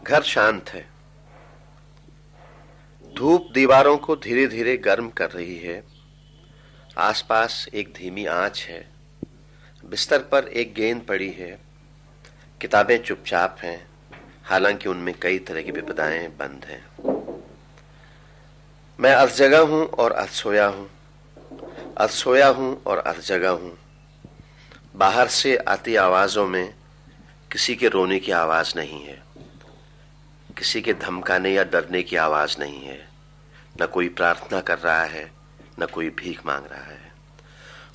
घर शांत है। धूप दीवारों को धीरे धीरे गर्म कर रही है। आसपास एक धीमी आंच है। बिस्तर पर एक गेंद पड़ी है। किताबें चुपचाप हैं, हालांकि उनमें कई तरह की विपदाएं बंद हैं। मैं अर्ध जगा हूं और अर्ध सोया हूं, अर्ध सोया हूं और अर्ध जगा हूं। बाहर से आती आवाजों में किसी के रोने की आवाज नहीं है, किसी के धमकाने या डरने की आवाज नहीं है। न कोई प्रार्थना कर रहा है, न कोई भीख मांग रहा है।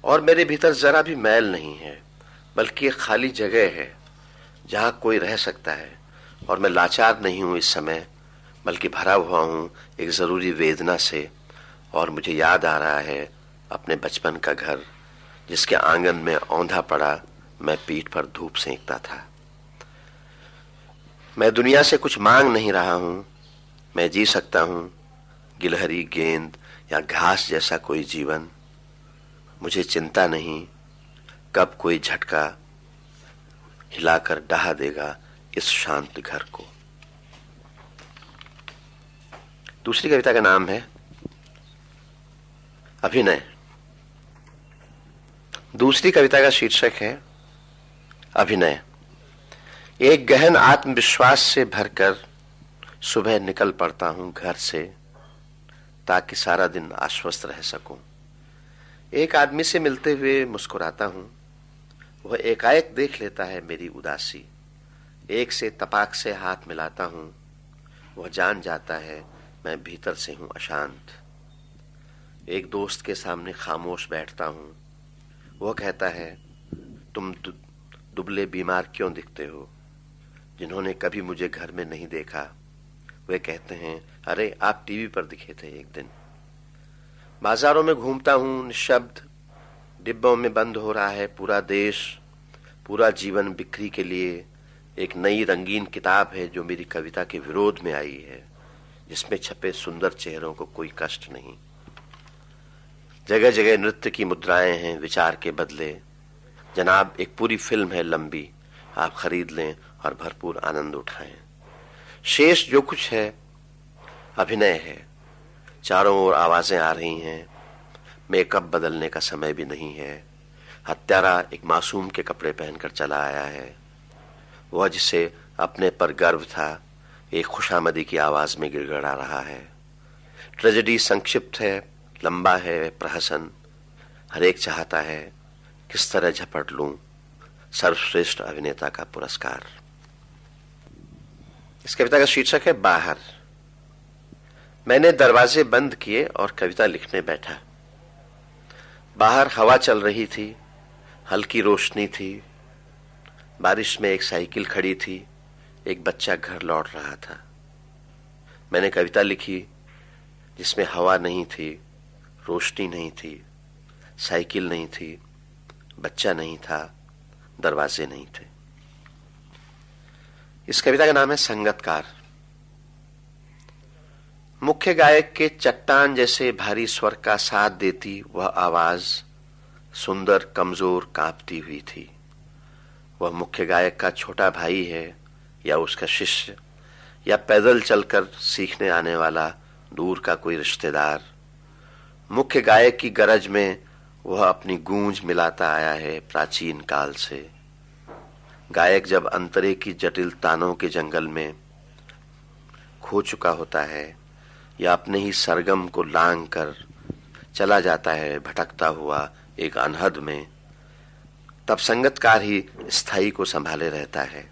और मेरे भीतर जरा भी मैल नहीं है, बल्कि एक खाली जगह है जहां कोई रह सकता है। और मैं लाचार नहीं हूं इस समय, बल्कि भरा हुआ हूं एक जरूरी वेदना से। और मुझे याद आ रहा है अपने बचपन का घर, जिसके आंगन में औंधा पड़ा मैं पीठ पर धूप सेंकता था। मैं दुनिया से कुछ मांग नहीं रहा हूं। मैं जी सकता हूं गिलहरी, गेंद या घास जैसा कोई जीवन। मुझे चिंता नहीं कब कोई झटका हिलाकर डहा देगा इस शांत घर को। दूसरी कविता का नाम है अभिनय। दूसरी कविता का शीर्षक है अभिनय। एक गहन आत्मविश्वास से भरकर सुबह निकल पड़ता हूं घर से, ताकि सारा दिन आश्वस्त रह सकूं। एक आदमी से मिलते हुए मुस्कुराता हूं। वह एकाएक देख लेता है मेरी उदासी। एक से तपाक से हाथ मिलाता हूं। वह जान जाता है मैं भीतर से हूं अशांत। एक दोस्त के सामने खामोश बैठता हूं। वह कहता है, तुम दुबले बीमार क्यों दिखते हो? जिन्होंने कभी मुझे घर में नहीं देखा वे कहते हैं, अरे आप टीवी पर दिखे थे एक दिन। बाजारों में घूमता हूं निशब्द। डिब्बों में बंद हो रहा है पूरा देश, पूरा जीवन बिक्री के लिए। एक नई रंगीन किताब है जो मेरी कविता के विरोध में आई है, जिसमें छपे सुंदर चेहरों को कोई कष्ट नहीं। जगह जगह नृत्य की मुद्राएं हैं विचार के बदले। जनाब, एक पूरी फिल्म है लंबी, आप खरीद लें और भरपूर आनंद उठाएं। शेष जो कुछ है अभिनय है। चारों ओर आवाजें आ रही हैं। मेकअप बदलने का समय भी नहीं है। हत्यारा एक मासूम के कपड़े पहनकर चला आया है। वह जिसे अपने पर गर्व था एक खुशामदी की आवाज में गिड़गिड़ा रहा है। ट्रेजेडी संक्षिप्त है, लंबा है प्रहसन। हर एक चाहता है किस तरह झपट लूं सर्वश्रेष्ठ अभिनेता का पुरस्कार। इस कविता का शीर्षक है बाहर। मैंने दरवाजे बंद किए और कविता लिखने बैठा। बाहर हवा चल रही थी, हल्की रोशनी थी। बारिश में एक साइकिल खड़ी थी। एक बच्चा घर लौट रहा था। मैंने कविता लिखी जिसमें हवा नहीं थी, रोशनी नहीं थी, साइकिल नहीं थी, बच्चा नहीं था, दरवाजे नहीं थे। इस कविता का नाम है संगतकार। मुख्य गायक के चट्टान जैसे भारी स्वर का साथ देती वह आवाज सुंदर, कमजोर, कांपती हुई थी। वह मुख्य गायक का छोटा भाई है या उसका शिष्य, या पैदल चलकर सीखने आने वाला दूर का कोई रिश्तेदार। मुख्य गायक की गरज में वह अपनी गूंज मिलाता आया है प्राचीन काल से। गायक जब अंतरे की जटिल तानों के जंगल में खो चुका होता है या अपने ही सरगम को लांग कर चला जाता है भटकता हुआ एक अनहद में, तब संगतकार ही स्थायी को संभाले रहता है,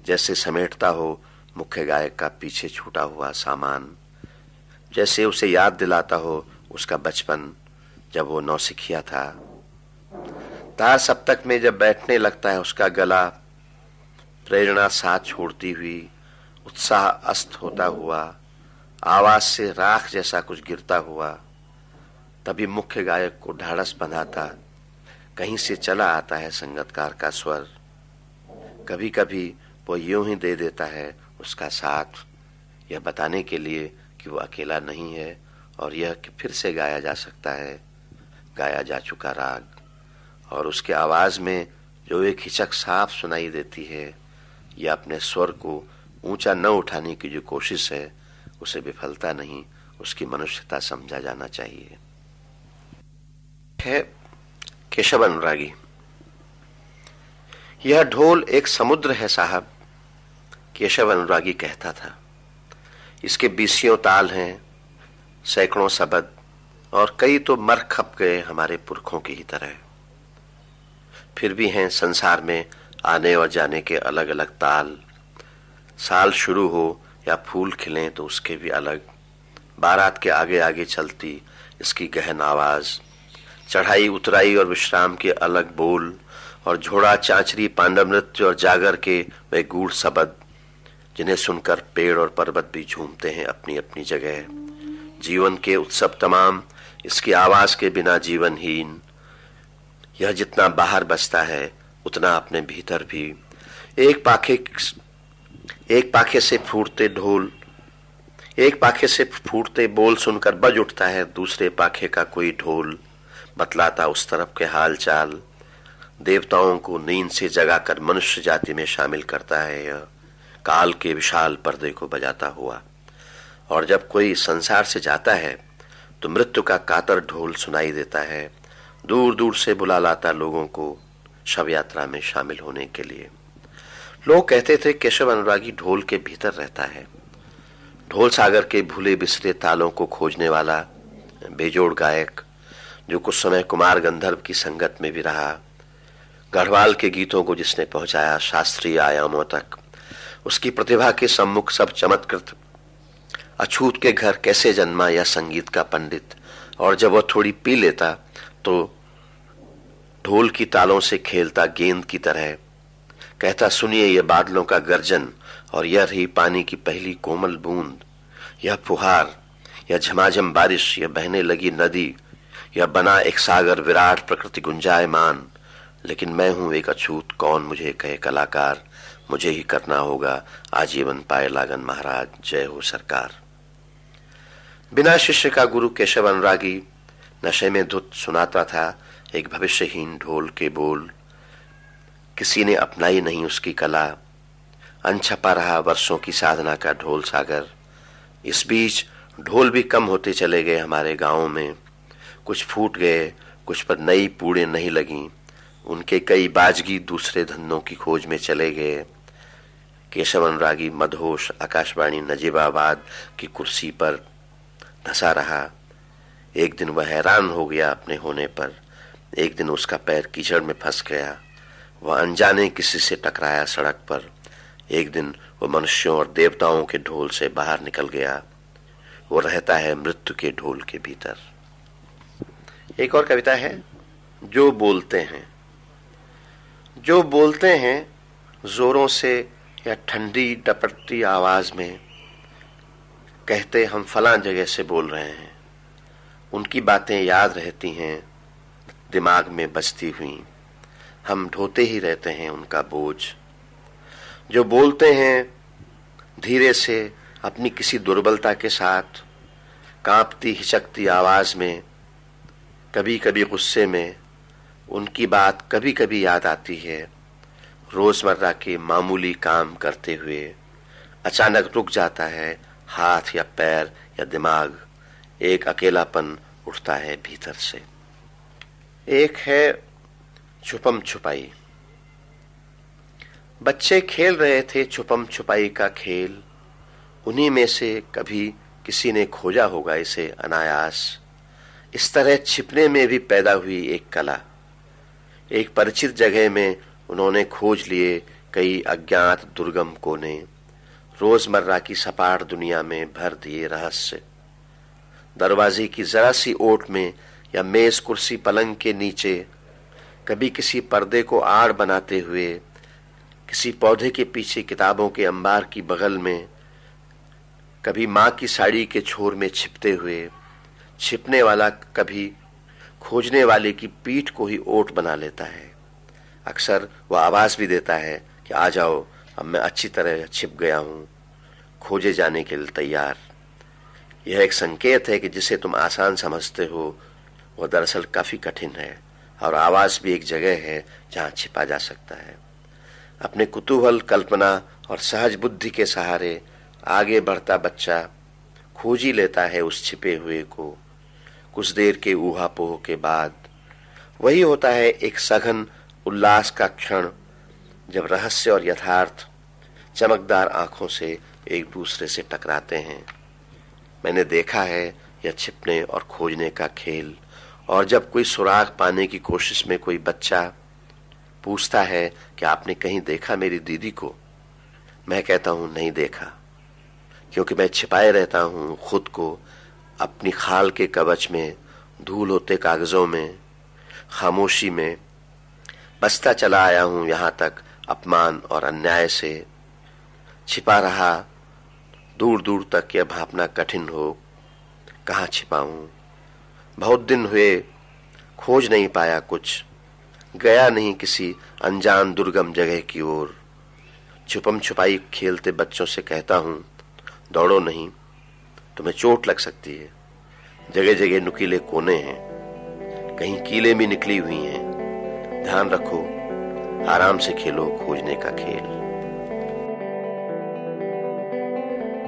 जैसे समेटता हो मुख्य गायक का पीछे छूटा हुआ सामान, जैसे उसे याद दिलाता हो उसका बचपन जब वो नौसिखिया था। तार सप्तक में जब बैठने लगता है उसका गला, प्रेरणा साथ छोड़ती हुई, उत्साह अस्त होता हुआ, आवाज से राख जैसा कुछ गिरता हुआ, तभी मुख्य गायक को ढाढ़स बंधाता कहीं से चला आता है संगतकार का स्वर। कभी कभी वो यूं ही दे देता है उसका साथ, यह बताने के लिए कि वो अकेला नहीं है और यह कि फिर से गाया जा सकता है गाया जा चुका राग। और उसके आवाज में जो एक हिचक साफ सुनाई देती है, यह अपने स्वर को ऊंचा न उठाने की जो कोशिश है उसे विफलता नहीं, उसकी मनुष्यता समझा जाना चाहिए। है केशव अनुरागी। यह ढोल एक समुद्र है साहब, केशव अनुरागी कहता था। इसके 20 ताल हैं, सैकड़ों शब्द, और कई तो मर खप गए हमारे पुरखों की ही तरह। फिर भी हैं संसार में आने और जाने के अलग अलग ताल। साल शुरू हो या फूल खिलें तो उसके भी अलग। बारात के आगे आगे चलती इसकी गहन आवाज, चढ़ाई उतराई और विश्राम के अलग बोल, और झोड़ा चांचरी पांडव नृत्य और जागर के वे गूढ़ शब्द, जिन्हें सुनकर पेड़ और पर्वत भी झूमते हैं अपनी अपनी जगह। जीवन के उत्सव तमाम इसकी आवाज के बिना जीवनहीन। यह जितना बाहर बजता है उतना अपने भीतर भी। एक पाखे से फूटते बोल सुनकर बज उठता है दूसरे पाखे का कोई ढोल, बतलाता उस तरफ के हाल चाल। देवताओं को नींद से जगाकर मनुष्य जाति में शामिल करता है यह, काल के विशाल पर्दे को बजाता हुआ। और जब कोई संसार से जाता है तो मृत्यु का कातर ढोल सुनाई देता है, दूर दूर से बुला लाता लोगों को शव यात्रा में शामिल होने के लिए। लोग कहते थे केशव अनुरागी ढोल के भीतर रहता है। ढोल सागर के भूले बिसरे तालों को खोजने वाला बेजोड़ गायक, जो कुछ समय कुमार गंधर्व की संगत में भी रहा। गढ़वाल के गीतों को जिसने पहुंचाया शास्त्रीय आयामों तक, उसकी प्रतिभा के सम्मुख सब चमत्कृत। अछूत के घर कैसे जन्मा यह संगीत का पंडित, और जब वह थोड़ी पी लेता तो ढोल की तालों से खेलता गेंद की तरह, कहता सुनिए यह बादलों का गर्जन, और यह रही पानी की पहली कोमल बूंद, यह फुहार, यह झमाझम बारिश, यह बहने लगी नदी, यह बना एक सागर विराट प्रकृति गुंजायमान। लेकिन मैं हूं एक अछूत, कौन मुझे कहे कलाकार, मुझे ही करना होगा आजीवन पाए लागन महाराज, जय हो सरकार। बिना शिष्य का गुरु केशव अनुरागी नशे में धुत सुनाता था एक भविष्यहीन ढोल के बोल। किसी ने अपनाई नहीं उसकी कला, अनछपा रहा वर्षों की साधना का ढोल सागर। इस बीच ढोल भी कम होते चले गए हमारे गांवों में। कुछ फूट गए, कुछ पर नई पूड़े नहीं लगी। उनके कई बाजगी दूसरे धंधों की खोज में चले गए। केशव अनुरागी मदहोश आकाशवाणी नजीबाबाद की कुर्सी पर धंसा रहा। एक दिन वह हैरान हो गया अपने होने पर। एक दिन उसका पैर कीचड़ में फंस गया। वह अनजाने किसी से टकराया सड़क पर। एक दिन वो मनुष्यों और देवताओं के ढोल से बाहर निकल गया। वो रहता है मृत्यु के ढोल के भीतर। एक और कविता है, जो बोलते हैं। जो बोलते हैं जोरों से या ठंडी डपटती आवाज में, कहते हम फलां जगह से बोल रहे हैं। उनकी बातें याद रहती हैं दिमाग में बजती हुई, हम ढोते ही रहते हैं उनका बोझ। जो बोलते हैं धीरे से अपनी किसी दुर्बलता के साथ, कांपती हिचकती आवाज में, कभी कभी गुस्से में, उनकी बात कभी कभी याद आती है। रोजमर्रा के मामूली काम करते हुए अचानक रुक जाता है हाथ या पैर या दिमाग। एक अकेलापन उठता है भीतर से। एक है छुपम छुपाई। बच्चे खेल रहे थे छुपम छुपाई का खेल। उन्हीं में से कभी किसी ने खोजा होगा इसे अनायास। इस तरह छिपने में भी पैदा हुई एक कला। एक परिचित जगह में उन्होंने खोज लिए कई अज्ञात दुर्गम कोने। रोजमर्रा की सपाट दुनिया में भर दिए रहस्य। दरवाजे की जरा सी ओट में या मेज कुर्सी पलंग के नीचे, कभी किसी पर्दे को आड़ बनाते हुए, किसी पौधे के पीछे किताबों के अंबार की बगल में, कभी माँ की साड़ी के छोर में छिपते हुए। छिपने वाला कभी खोजने वाले की पीठ को ही ओट बना लेता है। अक्सर वह आवाज भी देता है कि आ जाओ, अब मैं अच्छी तरह छिप गया हूं, खोजे जाने के लिए तैयार। यह एक संकेत है कि जिसे तुम आसान समझते हो वह दरअसल काफी कठिन है, और आवाज भी एक जगह है जहां छिपा जा सकता है। अपने कुतूहल, कल्पना और सहज बुद्धि के सहारे आगे बढ़ता बच्चा खोज ही लेता है उस छिपे हुए को। कुछ देर के ऊहापोह के बाद वही होता है एक सघन उल्लास का क्षण, जब रहस्य और यथार्थ चमकदार आंखों से एक दूसरे से टकराते हैं। मैंने देखा है यह छिपने और खोजने का खेल, और जब कोई सुराग पाने की कोशिश में कोई बच्चा पूछता है कि आपने कहीं देखा मेरी दीदी को, मैं कहता हूं नहीं देखा, क्योंकि मैं छिपाए रहता हूं खुद को अपनी खाल के कवच में, धूल होते कागजों में, खामोशी में। बसता चला आया हूं यहां तक अपमान और अन्याय से, छिपा रहा दूर दूर तक यह भापना कठिन हो कहां छिपाऊं। बहुत दिन हुए खोज नहीं पाया कुछ, गया नहीं किसी अनजान दुर्गम जगह की ओर। छुपम छुपाई खेलते बच्चों से कहता हूं दौड़ो नहीं, तुम्हें चोट लग सकती है। जगह जगह नुकीले कोने हैं, कहीं कीलें भी निकली हुई हैं। ध्यान रखो, आराम से खेलो खोजने का खेल।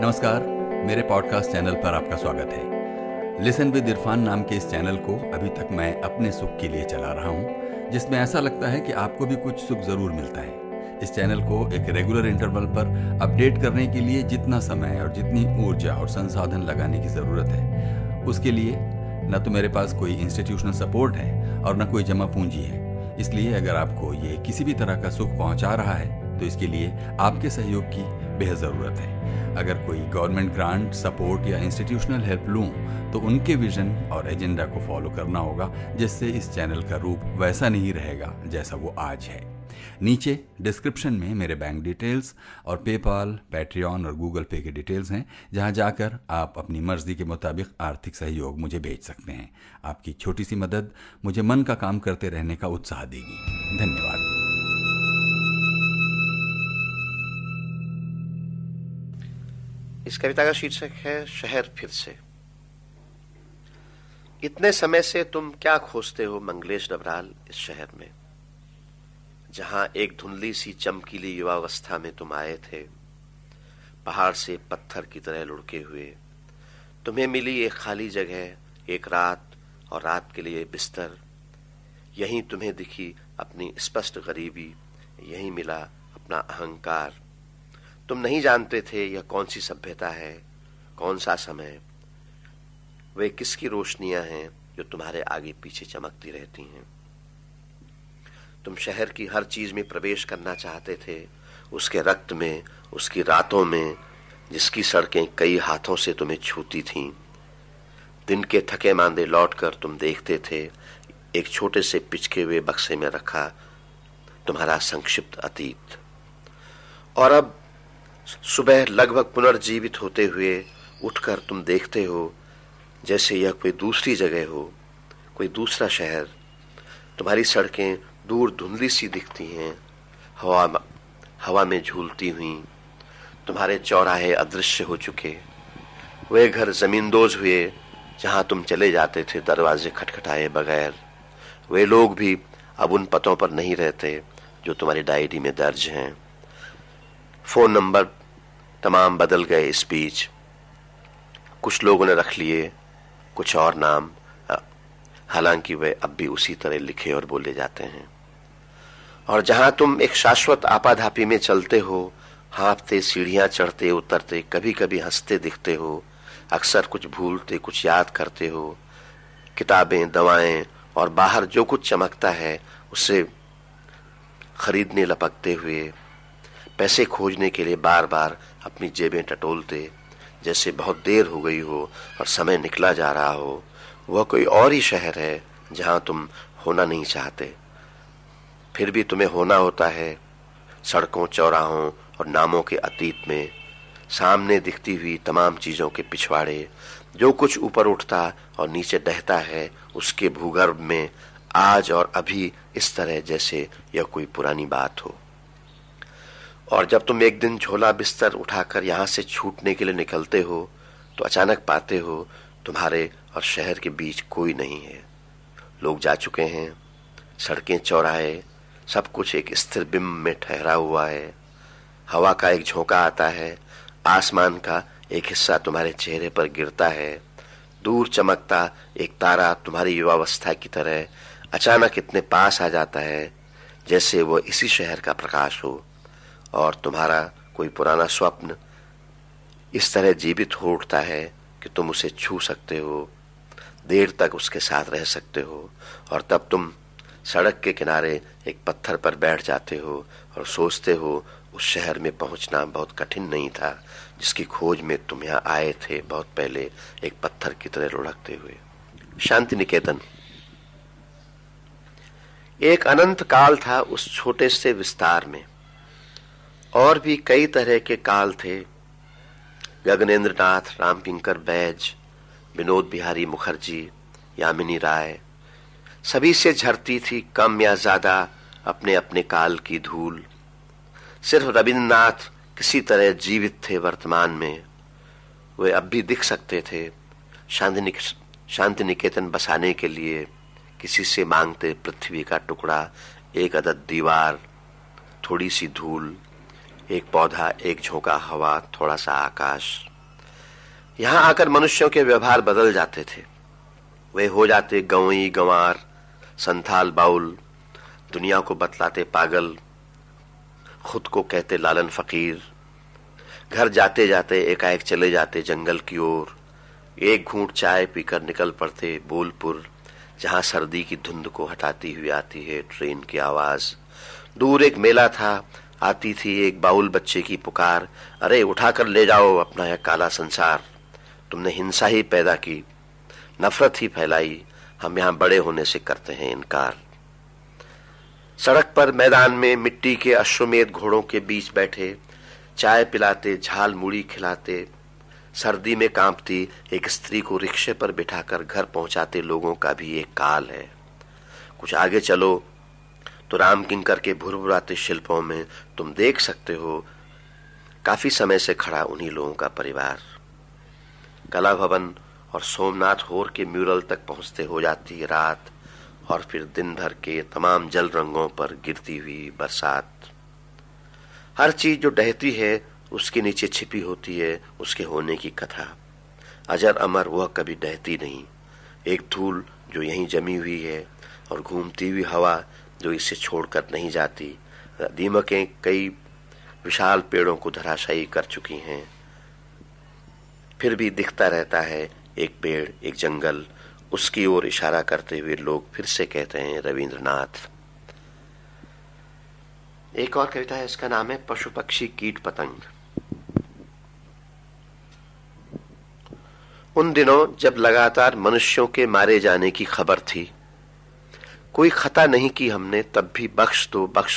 नमस्कार, मेरे पॉडकास्ट चैनल पर आपका स्वागत है। लिसन विद इरफान नाम के इस चैनल को अभी तक मैं अपने सुख के लिए चला रहा हूं, जिसमें ऐसा लगता है कि आपको भी कुछ सुख जरूर मिलता है। इस चैनल को एक रेगुलर इंटरवल पर अपडेट करने के लिए जितना समय और जितनी ऊर्जा और संसाधन लगाने की जरूरत है, उसके लिए न तो मेरे पास कोई इंस्टीट्यूशनल सपोर्ट है और न कोई जमा पूंजी है। इसलिए अगर आपको ये किसी भी तरह का सुख पहुंचा रहा है तो इसके लिए आपके सहयोग की बेहद ज़रूरत है। अगर कोई गवर्नमेंट ग्रांट, सपोर्ट या इंस्टीट्यूशनल हेल्प लूं तो उनके विजन और एजेंडा को फॉलो करना होगा, जिससे इस चैनल का रूप वैसा नहीं रहेगा जैसा वो आज है। नीचे डिस्क्रिप्शन में मेरे बैंक डिटेल्स और पेपाल, पैट्रियन और गूगल पे के डिटेल्स हैं, जहां जाकर आप अपनी मर्जी के मुताबिक आर्थिक सहयोग मुझे भेज सकते हैं। आपकी छोटी सी मदद मुझे मन का काम करते रहने का उत्साह देगी। धन्यवाद। इस कविता का शीर्षक है शहर फिर से। इतने समय से तुम क्या खोजते हो मंगलेश डबराल इस शहर में, जहां एक धुंधली सी चमकीली युवावस्था में तुम आए थे, पहाड़ से पत्थर की तरह लुढ़के हुए। तुम्हें मिली एक खाली जगह, एक रात, और रात के लिए बिस्तर। यहीं तुम्हें दिखी अपनी स्पष्ट गरीबी, यहीं मिला अपना अहंकार। तुम नहीं जानते थे यह कौन सी सभ्यता है, कौन सा समय, वे किसकी रोशनियां हैं जो तुम्हारे आगे पीछे चमकती रहती हैं। तुम शहर की हर चीज में प्रवेश करना चाहते थे, उसके रक्त में, उसकी रातों में, जिसकी सड़कें कई हाथों से तुम्हें छूती थीं। दिन के थके मांदे लौटकर तुम देखते थे एक छोटे से पिचके हुए बक्से में रखा तुम्हारा संक्षिप्त अतीत। और अब सुबह लगभग पुनर्जीवित होते हुए उठकर तुम देखते हो जैसे यह कोई दूसरी जगह हो, कोई दूसरा शहर। तुम्हारी सड़कें दूर धुंधली सी दिखती हैं, हवा में झूलती हुई। तुम्हारे चौराहे अदृश्य हो चुके, वे घर जमींदोज हुए जहां तुम चले जाते थे दरवाजे खटखटाए बगैर। वे लोग भी अब उन पतों पर नहीं रहते जो तुम्हारी डायरी में दर्ज हैं। फोन नंबर तमाम बदल गए इस बीच, कुछ लोगों ने रख लिए कुछ और नाम, हालांकि वे अब भी उसी तरह लिखे और बोले जाते हैं। और जहां तुम एक शाश्वत आपाधापी में चलते हो, हाँफते, सीढ़ियां चढ़ते उतरते, कभी कभी हंसते दिखते हो, अक्सर कुछ भूलते कुछ याद करते हो। किताबें, दवाएं और बाहर जो कुछ चमकता है उसे खरीदने लपकते हुए, पैसे खोजने के लिए बार बार अपनी जेबें टटोलते, जैसे बहुत देर हो गई हो और समय निकला जा रहा हो। वह कोई और ही शहर है जहां तुम होना नहीं चाहते, फिर भी तुम्हें होना होता है। सड़कों, चौराहों और नामों के अतीत में सामने दिखती हुई तमाम चीजों के पिछवाड़े, जो कुछ ऊपर उठता और नीचे बहता है, उसके भूगर्भ में आज और अभी इस तरह जैसे यह कोई पुरानी बात हो। और जब तुम एक दिन झोला बिस्तर उठाकर यहां से छूटने के लिए निकलते हो तो अचानक पाते हो तुम्हारे और शहर के बीच कोई नहीं है। लोग जा चुके हैं, सड़कें, चौराहे, सब कुछ एक स्थिर बिंब में ठहरा हुआ है। हवा का एक झोंका आता है, आसमान का एक हिस्सा तुम्हारे चेहरे पर गिरता है, दूर चमकता एक तारा तुम्हारी युवावस्था की तरह अचानक इतने पास आ जाता है जैसे वो इसी शहर का प्रकाश हो, और तुम्हारा कोई पुराना स्वप्न इस तरह जीवित हो उठता है कि तुम उसे छू सकते हो, देर तक उसके साथ रह सकते हो, और तब तुम सड़क के किनारे एक पत्थर पर बैठ जाते हो और सोचते हो उस शहर में पहुंचना बहुत कठिन नहीं था जिसकी खोज में तुम यहाँ आए थे बहुत पहले, एक पत्थर की तरह लुढ़कते हुए। शांति निकेतन। एक अनंत काल था उस छोटे से विस्तार में, और भी कई तरह के काल थे। गगनेंद्र नाथ, रामकिंकर बैज, विनोद बिहारी मुखर्जी, यामिनी राय, सभी से झरती थी कम या ज्यादा अपने अपने काल की धूल। सिर्फ रविन्द्रनाथ किसी तरह जीवित थे वर्तमान में, वे अब भी दिख सकते थे। शांति निकेतन बसाने के लिए किसी से मांगते पृथ्वी का टुकड़ा, एक अदद दीवार, थोड़ी सी धूल, एक पौधा, एक झोंका हवा, थोड़ा सा आकाश। यहां आकर मनुष्यों के व्यवहार बदल जाते थे। वे हो जाते गंवई गंवार, संथाल बाउल, दुनिया को बतलाते पागल, खुद को कहते लालन फकीर। घर जाते जाते एकाएक चले जाते जंगल की ओर, एक घूंट चाय पीकर निकल पड़ते बोलपुर, जहां सर्दी की धुंध को हटाती हुई आती है ट्रेन की आवाज। दूर एक मेला था, आती थी एक बाउल बच्चे की पुकार, अरे उठाकर ले जाओ अपना यह काला संसार। तुमने हिंसा ही पैदा की, नफरत ही फैलाई, हम यहां बड़े होने से करते हैं इनकार। सड़क पर मैदान में मिट्टी के अश्वमेध घोड़ों के बीच बैठे, चाय पिलाते, झाल मुड़ी खिलाते, सर्दी में कांपती एक स्त्री को रिक्शे पर बिठाकर घर पहुंचाते लोगों का भी एक काल है। कुछ आगे चलो तो रामकिंकर के भुरभुराते शिल्पों में तुम देख सकते हो काफी समय से खड़ा उन्हीं लोगों का परिवार। कला भवन और सोमनाथ होर के म्यूरल तक पहुंचते हो जाती रात, और फिर दिन भर के तमाम जल रंगों पर गिरती हुई बरसात। हर चीज जो डहती है उसके नीचे छिपी होती है उसके होने की कथा। अजर अमर वह कभी डहती नहीं, एक धूल जो यहीं जमी हुई है, और घूमती हुई हवा जो इसे छोड़कर नहीं जाती। दीमकें कई विशाल पेड़ों को धराशायी कर चुकी हैं, फिर भी दिखता रहता है एक पेड़, एक जंगल। उसकी ओर इशारा करते हुए लोग फिर से कहते हैं रविन्द्रनाथ। एक और कविता है, इसका नाम है पशु पक्षी कीट पतंग। उन दिनों जब लगातार मनुष्यों के मारे जाने की खबर थी, कोई खता नहीं की हमने, तब भी बख्श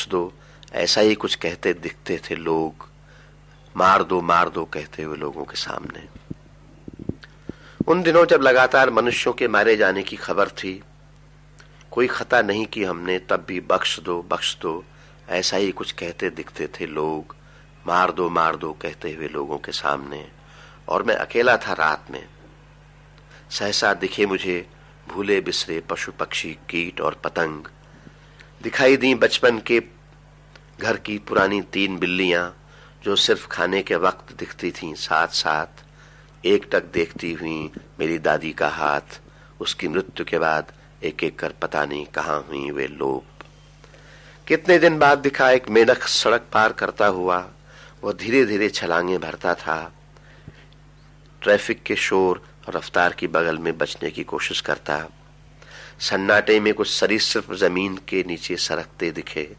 दो ऐसा ही कुछ कहते दिखते थे लोग, मार दो कहते हुए लोगों के सामने। उन दिनों जब लगातार मनुष्यों के मारे जाने की खबर थी, कोई खता नहीं की हमने, तब भी बख्श दो ऐसा ही कुछ कहते दिखते थे लोग, मार दो कहते हुए लोगों के सामने। और मैं अकेला था रात में, सहसा दिखे मुझे भूले बिसरे पशु पक्षी कीट और पतंग। दिखाई दी बचपन के घर की पुरानी 3 बिल्लियां, जो सिर्फ खाने के वक्त दिखती थीं साथ साथ, एकटक देखती हुई मेरी दादी का हाथ। उसकी मृत्यु के बाद एक एक कर पता नहीं कहां हुई वे लोग। कितने दिन बाद दिखा एक मेढक सड़क पार करता हुआ, वह धीरे धीरे छलांगे भरता था, ट्रैफिक के शोर और रफ्तार की बगल में बचने की कोशिश करता। सन्नाटे में कुछ सरीसृप जमीन के नीचे सरकते दिखे,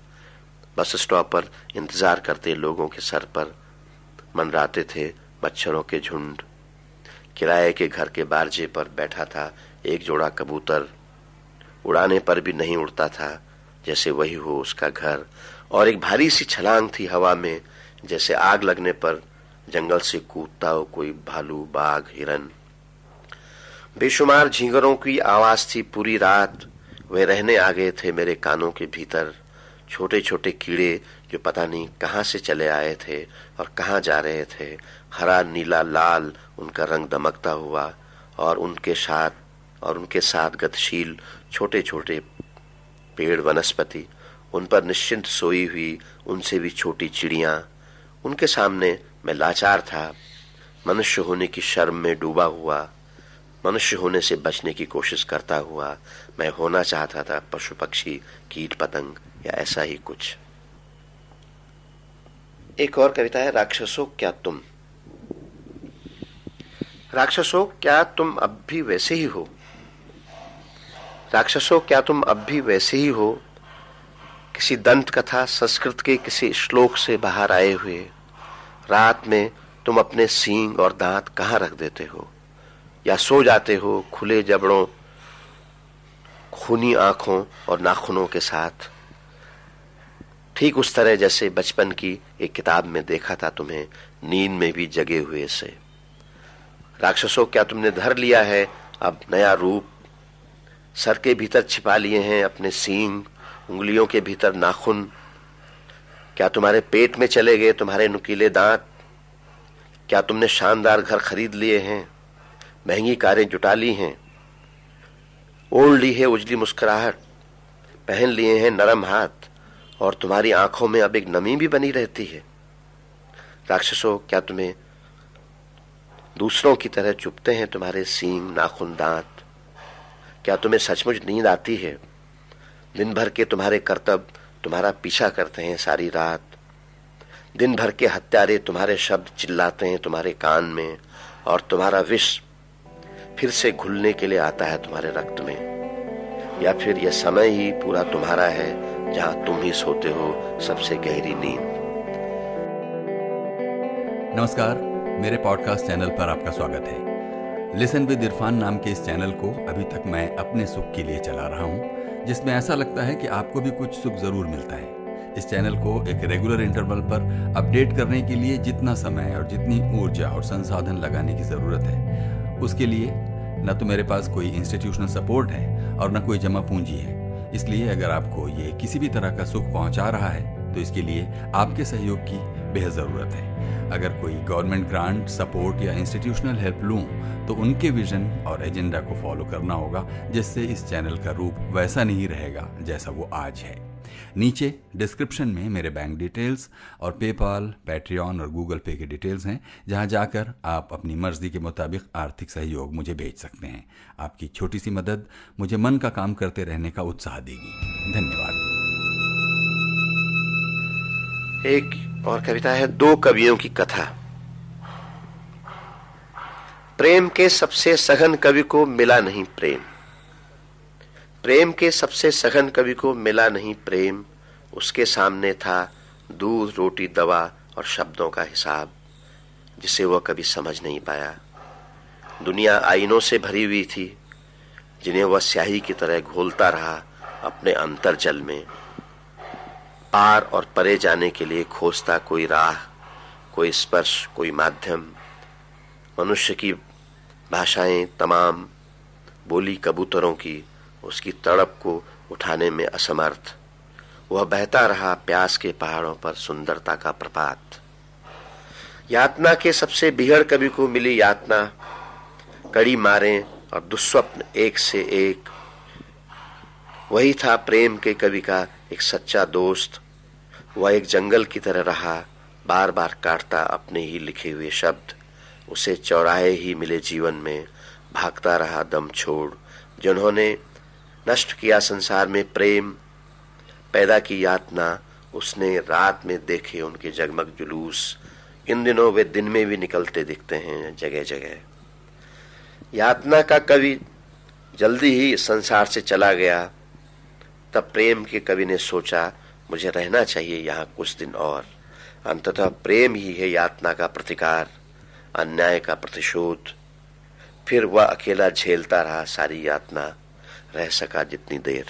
बस स्टॉप पर इंतजार करते लोगों के सर पर मंडराते थे मच्छरों के झुंड। किराए के घर के बारजे पर बैठा था एक जोड़ा कबूतर, उड़ाने पर भी नहीं उड़ता था जैसे वही हो उसका घर, और एक भारी सी छलांग थी हवा में, जैसे आग लगने पर जंगल से कूदता हो कोई भालू, बाघ, हिरन। बेशुमार झींगरों की आवाज थी पूरी रात, वे रहने आ गए थे मेरे कानों के भीतर। छोटे छोटे कीड़े जो पता नहीं कहां से चले आए थे और कहां जा रहे थे, हरा नीला लाल उनका रंग दमकता हुआ, और उनके साथ गतिशील छोटे छोटे पेड़ वनस्पति, उन पर निश्चिंत सोई हुई उनसे भी छोटी चिड़ियां, उनके सामने मैं लाचार था, मनुष्य होने की शर्म में डूबा हुआ, मनुष्य होने से बचने की कोशिश करता हुआ मैं होना चाहता था पशु पक्षी, कीट पतंग या ऐसा ही कुछ। एक और कविता है, राक्षसों क्या तुम। राक्षसों क्या तुम अब भी वैसे ही हो, राक्षसों क्या तुम अब भी वैसे ही हो, किसी दंत कथा संस्कृत के किसी श्लोक से बाहर आए हुए। रात में तुम अपने सींग और दांत कहां रख देते हो, या सो जाते हो खुले जबड़ों, खूनी आंखों और नाखूनों के साथ, ठीक उस तरह जैसे बचपन की एक किताब में देखा था तुम्हें नींद में भी जगे हुए से। राक्षसों क्या तुमने धर लिया है अब नया रूप, सर के भीतर छिपा लिए हैं अपने सींग, उंगलियों के भीतर नाखून। क्या तुम्हारे पेट में चले गए तुम्हारे नुकीले दांत। क्या तुमने शानदार घर खरीद लिए हैं, महंगी कारें जुटा ली हैं, ओढ़ ली है उजली मुस्कुराहट, पहन लिए हैं नरम हाथ, और तुम्हारी आंखों में अब एक नमी भी बनी रहती है। राक्षसों क्या तुम्हें दूसरों की तरह चुभते हैं तुम्हारे सींग, नाखून, दांत। क्या तुम्हें सचमुच नींद आती है। दिन भर के तुम्हारे कर्तव्य तुम्हारा पीछा करते हैं सारी रात। दिन भर के हत्यारे तुम्हारे शब्द चिल्लाते हैं तुम्हारे कान में, और तुम्हारा विष फिर से घुलने के लिए आता है तुम्हारे रक्त में। या फिर यह समय ही पूरा तुम्हारा है जहां तुम ही सोते हो सबसे गहरी नींद। नमस्कार, मेरे पॉडकास्ट चैनल पर आपका स्वागत है। लिसन विद इरफान नाम के इस चैनल को अभी तक मैं अपने सुख के लिए चला रहा हूँ, जिसमें ऐसा लगता है कि आपको भी कुछ सुख जरूर मिलता है। इस चैनल को एक रेगुलर इंटरवल पर अपडेट करने के लिए जितना समय और जितनी ऊर्जा और संसाधन लगाने की जरूरत है, उसके लिए न तो मेरे पास कोई इंस्टीट्यूशनल सपोर्ट है और न कोई जमा पूंजी है। इसलिए अगर आपको ये किसी भी तरह का सुख पहुंचा रहा है तो इसके लिए आपके सहयोग की बेहद ज़रूरत है। अगर कोई गवर्नमेंट ग्रांट, सपोर्ट या इंस्टीट्यूशनल हेल्प लूं तो उनके विजन और एजेंडा को फॉलो करना होगा, जिससे इस चैनल का रूप वैसा नहीं रहेगा जैसा वो आज है। नीचे डिस्क्रिप्शन में मेरे बैंक डिटेल्स और पेपाल, पैट्रियन और गूगल पे के डिटेल्स हैं, जहां जाकर आप अपनी मर्जी के मुताबिक आर्थिक सहयोग मुझे भेज सकते हैं। आपकी छोटी सी मदद मुझे मन का काम करते रहने का उत्साह देगी। धन्यवाद। एक और कविता है, दो कवियों की कथा। प्रेम के सबसे सघन कवि को मिला नहीं प्रेम, प्रेम के सबसे सघन कवि को मिला नहीं प्रेम। उसके सामने था दूध, रोटी, दवा और शब्दों का हिसाब, जिसे वह कभी समझ नहीं पाया। दुनिया आईनों से भरी हुई थी, जिन्हें वह स्याही की तरह घोलता रहा अपने अंतर्जल में। पार और परे जाने के लिए खोजता कोई राह, कोई स्पर्श, कोई माध्यम। मनुष्य की भाषाएं तमाम, बोली कबूतरों की, उसकी तड़प को उठाने में असमर्थ। वह बहता रहा प्यास के पहाड़ों पर सुंदरता का प्रपात। यातना के सबसे बिहड़ कवि को मिली यातना, कड़ी मारें और दुस्वप्न एक से एक। वही था प्रेम के कवि का एक सच्चा दोस्त। वह एक जंगल की तरह रहा, बार बार काटता अपने ही लिखे हुए शब्द। उसे चौराहे ही मिले जीवन में, भागता रहा दम छोड़। जिन्होंने नष्ट किया संसार में प्रेम, पैदा की यातना, उसने रात में देखे उनके जगमग जुलूस। इन दिनों वे दिन में भी निकलते दिखते हैं जगह जगह। यातना का कवि जल्दी ही इस संसार से चला गया। तब प्रेम के कवि ने सोचा, मुझे रहना चाहिए यहाँ कुछ दिन और। अंततः प्रेम ही है यातना का प्रतिकार, अन्याय का प्रतिशोध। फिर वह अकेला झेलता रहा सारी यातना, रह सका जितनी देर।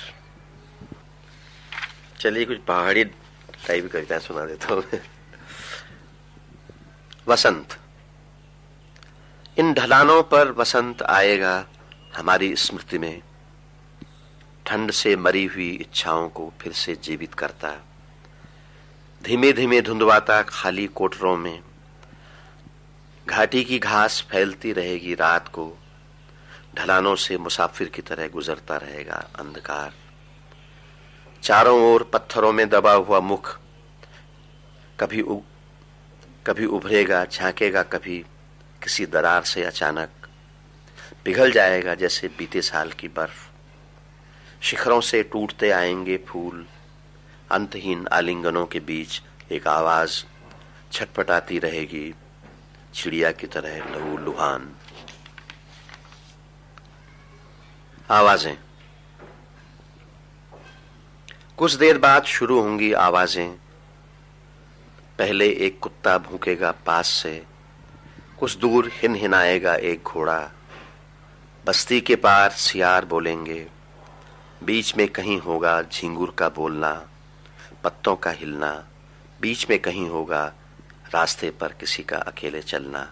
चलिए कुछ पहाड़ी टाइप कविताएं सुना देता हूं। वसंत। इन ढलानों पर वसंत आएगा हमारी स्मृति में, ठंड से मरी हुई इच्छाओं को फिर से जीवित करता। धीमे धीमे धुंधवाता खाली कोठरों में, घाटी की घास फैलती रहेगी रात को। ढलानों से मुसाफिर की तरह गुजरता रहेगा अंधकार। चारों ओर पत्थरों में दबा हुआ मुख, कभी उभरेगा, झांकेगा कभी किसी दरार से अचानक, पिघल जाएगा जैसे बीते साल की बर्फ। शिखरों से टूटते आएंगे फूल, अंतहीन आलिंगनों के बीच एक आवाज छटपटाती रहेगी, चिड़िया की तरह लहूलुहान। आवाजें। कुछ देर बाद शुरू होंगी आवाजें। पहले एक कुत्ता भूकेगा पास से, कुछ दूर हिनहिनाएगा एक घोड़ा, बस्ती के पार सियार बोलेंगे, बीच में कहीं होगा झिंगुर का बोलना, पत्तों का हिलना, बीच में कहीं होगा रास्ते पर किसी का अकेले चलना।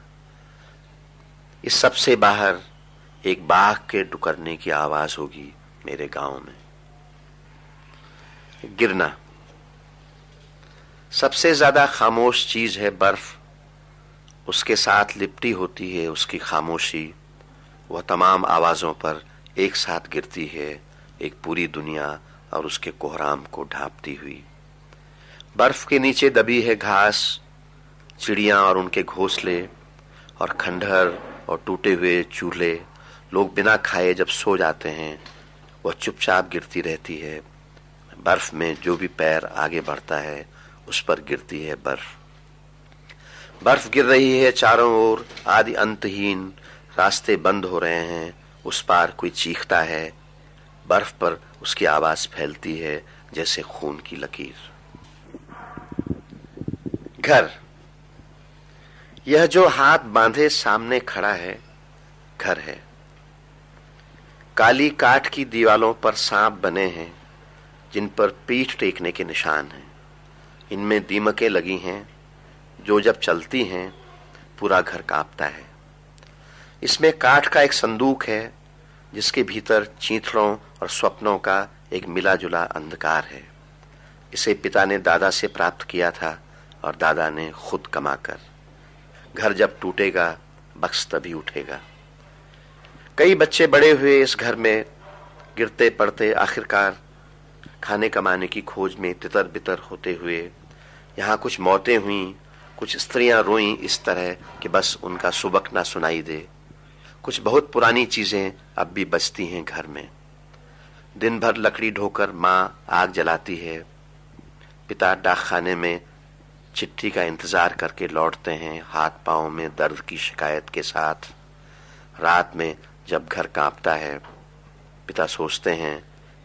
इस सब से बाहर एक बाघ के डुकरने की आवाज होगी मेरे गांव में। गिरना। सबसे ज्यादा खामोश चीज है बर्फ, उसके साथ लिपटी होती है उसकी खामोशी। वह तमाम आवाजों पर एक साथ गिरती है, एक पूरी दुनिया और उसके कोहराम को ढांपती हुई। बर्फ के नीचे दबी है घास, चिड़ियां और उनके घोंसले, और खंडहर और टूटे हुए चूल्हे। लोग बिना खाए जब सो जाते हैं, वह चुपचाप गिरती रहती है। बर्फ में जो भी पैर आगे बढ़ता है उस पर गिरती है बर्फ। बर्फ गिर रही है चारों ओर, आदि अंतहीन, रास्ते बंद हो रहे हैं। उस पार कोई चीखता है, बर्फ पर उसकी आवाज फैलती है जैसे खून की लकीर। घर। यह जो हाथ बांधे सामने खड़ा है, घर है। काली काठ की दीवालों पर सांप बने हैं, जिन पर पीठ टेकने के निशान हैं। इनमें दीमकें लगी हैं, जो जब चलती हैं पूरा घर कांपता है। इसमें काठ का एक संदूक है, जिसके भीतर चींथड़ों और स्वप्नों का एक मिला जुला अंधकार है। इसे पिता ने दादा से प्राप्त किया था और दादा ने खुद कमाकर। घर जब टूटेगा बक्स तभी उठेगा। कई बच्चे बड़े हुए इस घर में, गिरते पड़ते आखिरकार खाने कमाने की खोज में तितर बितर होते हुए। यहाँ कुछ मौतें हुई, कुछ स्त्रियां रोईं इस तरह कि बस उनका सुबकना सुनाई दे। कुछ बहुत पुरानी चीजें अब भी बचती हैं घर में। दिन भर लकड़ी ढोकर माँ आग जलाती है। पिता डाकखाने में चिट्ठी का इंतजार करके लौटते हैं, हाथ पांव में दर्द की शिकायत के साथ। रात में जब घर कांपता है, पिता सोचते हैं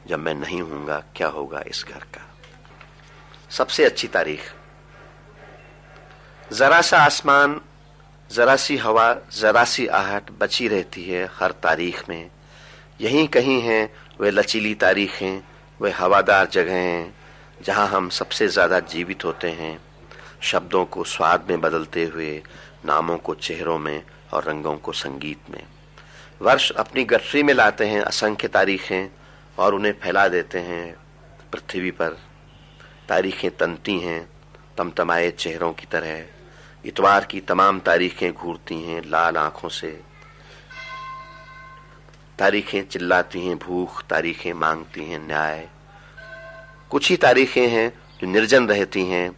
जब मैं नहीं हूंगा क्या होगा इस घर का। सबसे अच्छी तारीख। जरा सा आसमान, जरा सी हवा, जरा सी आहट बची रहती है हर तारीख में। यहीं कहीं हैं वे लचीली तारीखें, वे हवादार जगहें जहां हम सबसे ज्यादा जीवित होते हैं, शब्दों को स्वाद में बदलते हुए, नामों को चेहरों में और रंगों को संगीत में। वर्ष अपनी गठरी में लाते हैं असंख्य तारीखें और उन्हें फैला देते हैं पृथ्वी पर। तारीखें तनती हैं तमतमाए चेहरों की तरह। इतवार की तमाम तारीखें घूरती हैं लाल आंखों से। तारीखें चिल्लाती हैं भूख, तारीखें मांगती हैं न्याय। कुछ ही तारीखें हैं जो निर्जन रहती हैं,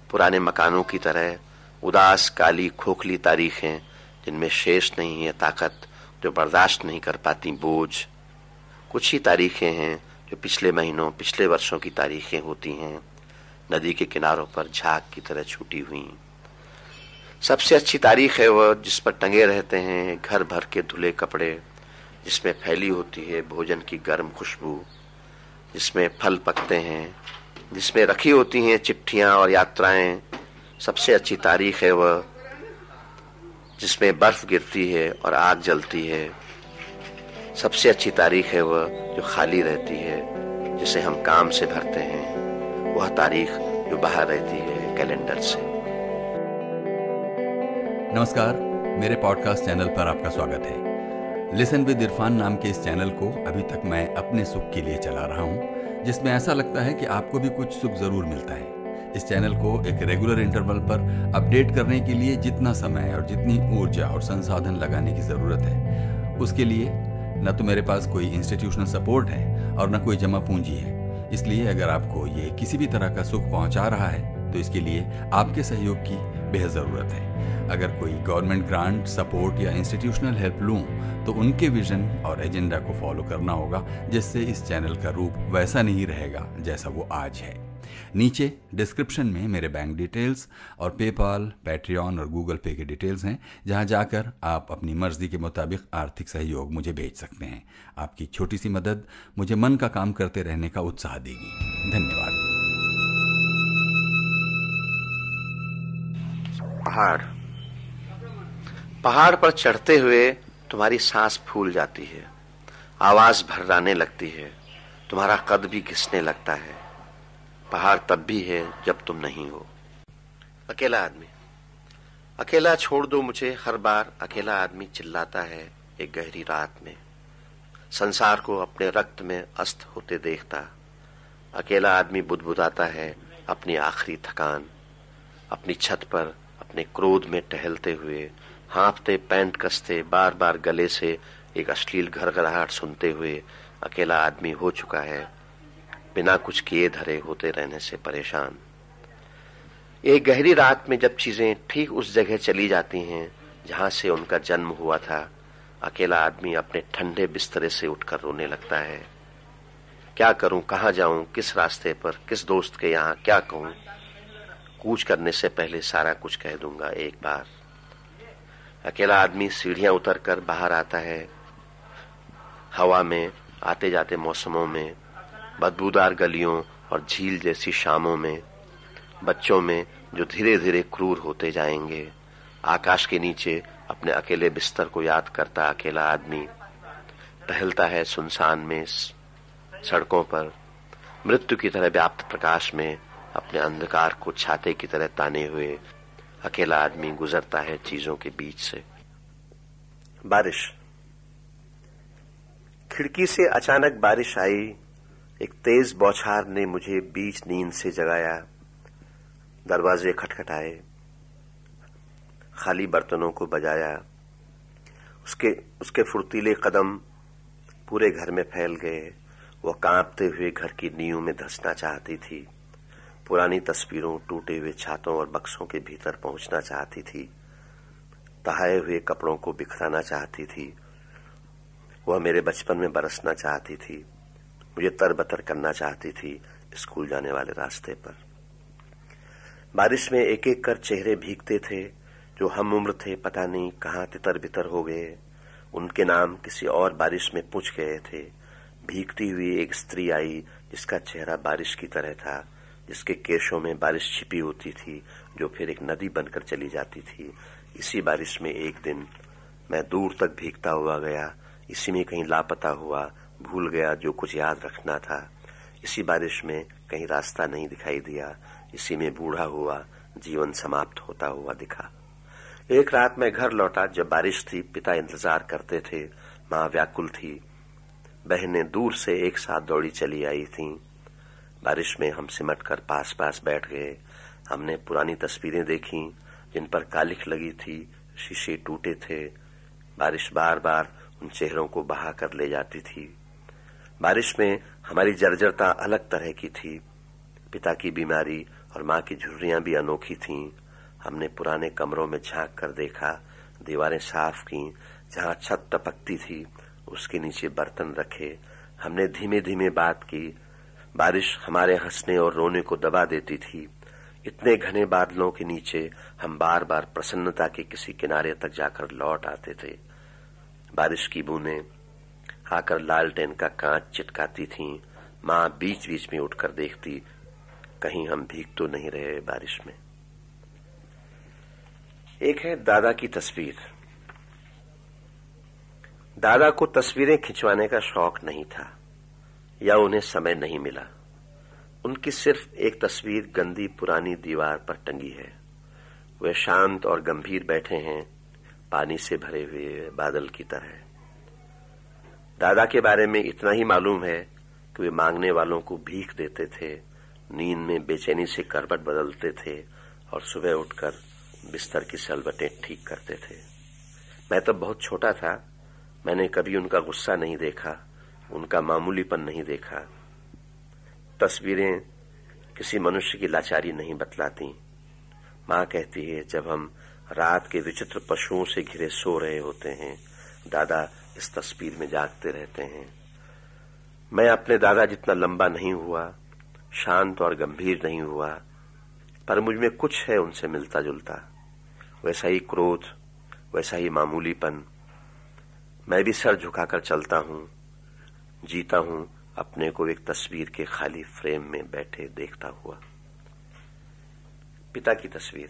पुराने मकानों की तरह, उदास काली खोखली तारीखें जिनमें शेष नहीं है ताकत, जो बर्दाश्त नहीं कर पाती बोझ। कुछ ही तारीखें हैं जो पिछले महीनों, पिछले वर्षों की तारीखें होती हैं, नदी के किनारों पर झाग की तरह छूटी हुई। सबसे अच्छी तारीख है वह जिस पर टंगे रहते हैं घर भर के धुले कपड़े, जिसमें फैली होती है भोजन की गर्म खुशबू, जिसमें फल पकते हैं, जिसमें रखी होती हैं चिट्ठियां और यात्राएं। सबसे अच्छी तारीख है वह जिसमें बर्फ गिरती है और आग जलती है। सबसे अच्छी तारीख है वह जो खाली रहती है, जिसे हम काम से भरते हैं। वह तारीख जो बाहर रहती है कैलेंडर से। नमस्कार, मेरे पॉडकास्ट चैनल पर आपका स्वागत है। लिसन विद इरफान नाम के इस चैनल को अभी तक मैं अपने सुख के लिए चला रहा हूँ, जिसमें ऐसा लगता है कि आपको भी कुछ सुख जरूर मिलता है। इस चैनल को एक रेगुलर इंटरवल पर अपडेट करने के लिए जितना समय और जितनी ऊर्जा और संसाधन लगाने की ज़रूरत है, उसके लिए न तो मेरे पास कोई इंस्टीट्यूशनल सपोर्ट है और न कोई जमा पूंजी है। इसलिए अगर आपको ये किसी भी तरह का सुख पहुंचा रहा है तो इसके लिए आपके सहयोग की बेहद ज़रूरत है। अगर कोई गवर्नमेंट ग्रांट, सपोर्ट या इंस्टीट्यूशनल हेल्प लूँ तो उनके विजन और एजेंडा को फॉलो करना होगा, जिससे इस चैनल का रूप वैसा नहीं रहेगा जैसा वो आज है। नीचे डिस्क्रिप्शन में मेरे बैंक डिटेल्स और पेपाल, पैट्रियन और गूगल पे के डिटेल्स हैं, जहां जाकर आप अपनी मर्जी के मुताबिक आर्थिक सहयोग मुझे भेज सकते हैं। आपकी छोटी सी मदद मुझे मन का काम करते रहने का उत्साह देगी। धन्यवाद। पहाड़ पर चढ़ते हुए तुम्हारी सांस फूल जाती है, आवाज भर्राने लगती है, तुम्हारा कद भी घिसने लगता है। पहाड़ तब भी है जब तुम नहीं हो। अकेला आदमी। अकेला छोड़ दो मुझे, हर बार अकेला आदमी चिल्लाता है एक गहरी रात में, संसार को अपने रक्त में अस्त होते देखता। अकेला आदमी बुदबुदाता है अपनी आखिरी थकान, अपनी छत पर अपने क्रोध में टहलते हुए, हाँफते, पैंट कसते, बार बार गले से एक अश्लील घरघराहट सुनते हुए अकेला आदमी हो चुका है, बिना कुछ किए धरे होते रहने से परेशान। एक गहरी रात में जब चीजें ठीक उस जगह चली जाती हैं जहां से उनका जन्म हुआ था, अकेला आदमी अपने ठंडे बिस्तरे से उठकर रोने लगता है। क्या करूं, कहां जाऊं, किस रास्ते पर, किस दोस्त के यहां क्या कहूं? कूच करने से पहले सारा कुछ कह दूंगा एक बार। अकेला आदमी सीढ़ियां उतरकर बाहर आता है। हवा में, आते जाते मौसमों में, बदबूदार गलियों और झील जैसी शामों में, बच्चों में जो धीरे धीरे क्रूर होते जाएंगे। आकाश के नीचे अपने अकेले बिस्तर को याद करता अकेला आदमी टहलता है सुनसान में सड़कों पर, मृत्यु की तरह व्याप्त प्रकाश में अपने अंधकार को छाते की तरह ताने हुए अकेला आदमी गुजरता है चीजों के बीच से। बारिश। खिड़की से अचानक बारिश आई। एक तेज बौछार ने मुझे बीच नींद से जगाया। दरवाजे खटखटाए, खाली बर्तनों को बजाया। उसके फुर्तीले कदम पूरे घर में फैल गए। वो कांपते हुए घर की नींव में धंसना चाहती थी। पुरानी तस्वीरों, टूटे हुए छातों और बक्सों के भीतर पहुंचना चाहती थी। तहाए हुए कपड़ों को बिखराना चाहती थी। वह मेरे बचपन में बरसना चाहती थी। मुझे तरबतर करना चाहती थी स्कूल जाने वाले रास्ते पर। बारिश में एक एक कर चेहरे भीगते थे जो हम उम्र थे, पता नहीं कहां तितर बितर हो गए। उनके नाम किसी और बारिश में पूछ गए थे। भीगती हुई एक स्त्री आई जिसका चेहरा बारिश की तरह था, जिसके केशों में बारिश छिपी होती थी जो फिर एक नदी बनकर चली जाती थी। इसी बारिश में एक दिन मैं दूर तक भीगता हुआ गया। इसी में कहीं लापता हुआ, भूल गया जो कुछ याद रखना था। इसी बारिश में कहीं रास्ता नहीं दिखाई दिया। इसी में बूढ़ा हुआ, जीवन समाप्त होता हुआ दिखा। एक रात मैं घर लौटा जब बारिश थी। पिता इंतजार करते थे, माँ व्याकुल थी। बहनें दूर से एक साथ दौड़ी चली आई थीं। बारिश में हम सिमटकर पास पास बैठ गए। हमने पुरानी तस्वीरें देखी जिन पर कालिख लगी थी, शीशे टूटे थे। बारिश बार बार उन चेहरों को बहा कर ले जाती थी। बारिश में हमारी जर्जरता अलग तरह की थी। पिता की बीमारी और माँ की झुर्रियां भी अनोखी थीं। हमने पुराने कमरों में झांक कर देखा। दीवारें साफ की, जहां छत टपकती थी उसके नीचे बर्तन रखे। हमने धीमे धीमे बात की। बारिश हमारे हंसने और रोने को दबा देती थी। इतने घने बादलों के नीचे हम बार बार प्रसन्नता के किसी किनारे तक जाकर लौट आते थे। बारिश की बूंदें आकर लालटेन का कांच चिटकाती थीं। माँ बीच बीच में उठकर देखती, कहीं हम भीग तो नहीं रहे बारिश में। एक है दादा की तस्वीर। दादा को तस्वीरें खिंचवाने का शौक नहीं था या उन्हें समय नहीं मिला। उनकी सिर्फ एक तस्वीर गंदी पुरानी दीवार पर टंगी है। वे शांत और गंभीर बैठे हैं, पानी से भरे हुए बादल की तरह। दादा के बारे में इतना ही मालूम है कि वे मांगने वालों को भीख देते थे, नींद में बेचैनी से करवट बदलते थे और सुबह उठकर बिस्तर की सलवटें ठीक करते थे। मैं तब बहुत छोटा था। मैंने कभी उनका गुस्सा नहीं देखा, उनका मामूलीपन नहीं देखा। तस्वीरें किसी मनुष्य की लाचारी नहीं बतलाती। माँ कहती है, जब हम रात के विचित्र पशुओं से घिरे सो रहे होते हैं, दादा इस तस्वीर में जागते रहते हैं। मैं अपने दादा जितना लंबा नहीं हुआ, शांत और गंभीर नहीं हुआ, पर मुझ में कुछ है उनसे मिलता जुलता। वैसा ही क्रोध, वैसा ही मामूलीपन। मैं भी सर झुकाकर चलता हूं, जीता हूं अपने को एक तस्वीर के खाली फ्रेम में बैठे देखता हुआ। पिता की तस्वीर।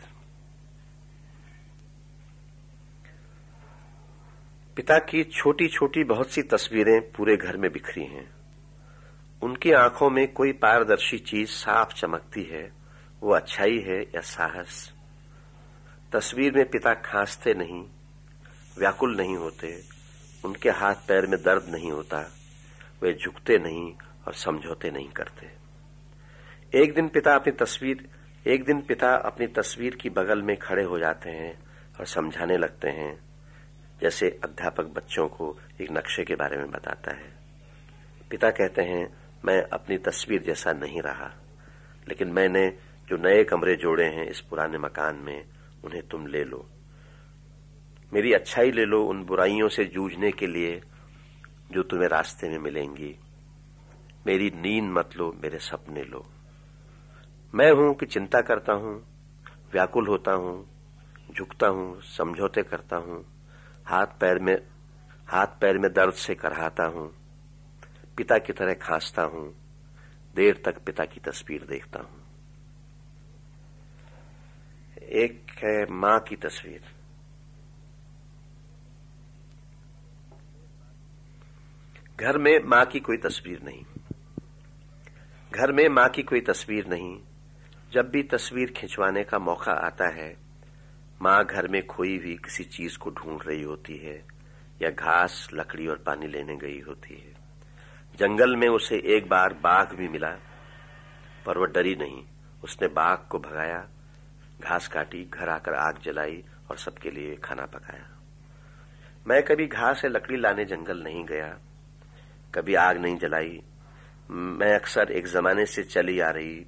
पिता की छोटी छोटी बहुत सी तस्वीरें पूरे घर में बिखरी हैं। उनकी आंखों में कोई पारदर्शी चीज साफ चमकती है। वो अच्छाई है या साहस। तस्वीर में पिता खांसते नहीं, व्याकुल नहीं होते, उनके हाथ पैर में दर्द नहीं होता, वे झुकते नहीं और समझौते नहीं करते। एक दिन पिता अपनी तस्वीर की बगल में खड़े हो जाते हैं और समझाने लगते हैं, जैसे अध्यापक बच्चों को एक नक्शे के बारे में बताता है। पिता कहते हैं, मैं अपनी तस्वीर जैसा नहीं रहा, लेकिन मैंने जो नए कमरे जोड़े हैं इस पुराने मकान में, उन्हें तुम ले लो। मेरी अच्छाई ले लो उन बुराइयों से जूझने के लिए जो तुम्हें रास्ते में मिलेंगी। मेरी नींद मत लो, मेरे सपने लो। मैं हूं कि चिंता करता हूं, व्याकुल होता हूं, झुकता हूं, समझौते करता हूं, हाथ पैर में दर्द से करहाता हूं, पिता की तरह खांसता हूं, देर तक पिता की तस्वीर देखता हूं। एक है मां की तस्वीर। घर में मां की कोई तस्वीर नहीं। घर में मां की कोई तस्वीर नहीं। जब भी तस्वीर खिंचवाने का मौका आता है, मां घर में खोई हुई किसी चीज को ढूंढ रही होती है या घास, लकड़ी और पानी लेने गई होती है। जंगल में उसे एक बार बाघ भी मिला, पर वह डरी नहीं। उसने बाघ को भगाया, घास काटी, घर आकर आग जलाई और सबके लिए खाना पकाया। मैं कभी घास या लकड़ी लाने जंगल नहीं गया, कभी आग नहीं जलाई। मैं अक्सर एक जमाने से चली आ रही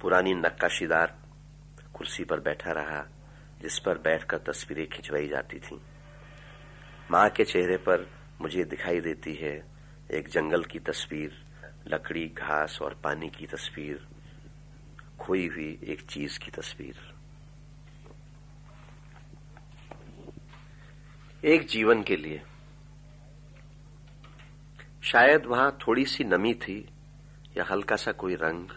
पुरानी नक्काशीदार कुर्सी पर बैठा रहा, जिस पर बैठकर तस्वीरें खिंचवाई जाती थीं। मां के चेहरे पर मुझे दिखाई देती है एक जंगल की तस्वीर, लकड़ी, घास और पानी की तस्वीर, खोई हुई एक चीज की तस्वीर। एक जीवन के लिए। शायद वहां थोड़ी सी नमी थी या हल्का सा कोई रंग,